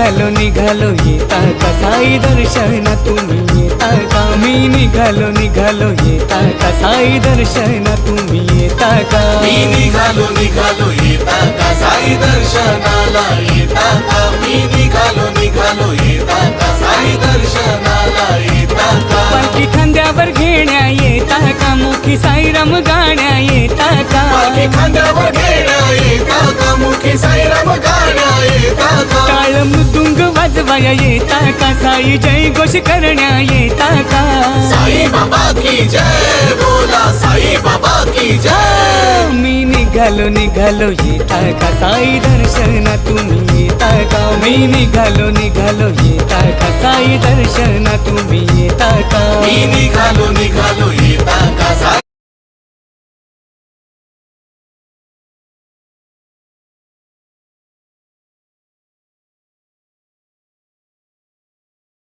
निघालो निघालो येता का साई दर्शन तुम्ही येता का मी निघालो येता का साई दर्शन तुम्ही येता का मी निघालो येता का साई दर्शनाला येता का मी निघालो येता का साई दर्शनाला येता का पालखी खांद्यावर घेण्या येता का मुखी साईराम गाण्या येता का पालखी खांद्यावर घेण्या येता का मुखी साईराम गाण्या येता का टाळ मृदुंग वाजवाया येता का साई जय घोष करण्या येता का साई बाबा की जय बोला साई बाबा की जय मी निघालो येता का साई दर्शन तुम्ही येता का मी निघालो येता का साई दर्शन तुम्ही येता का मी निघालो येता का साई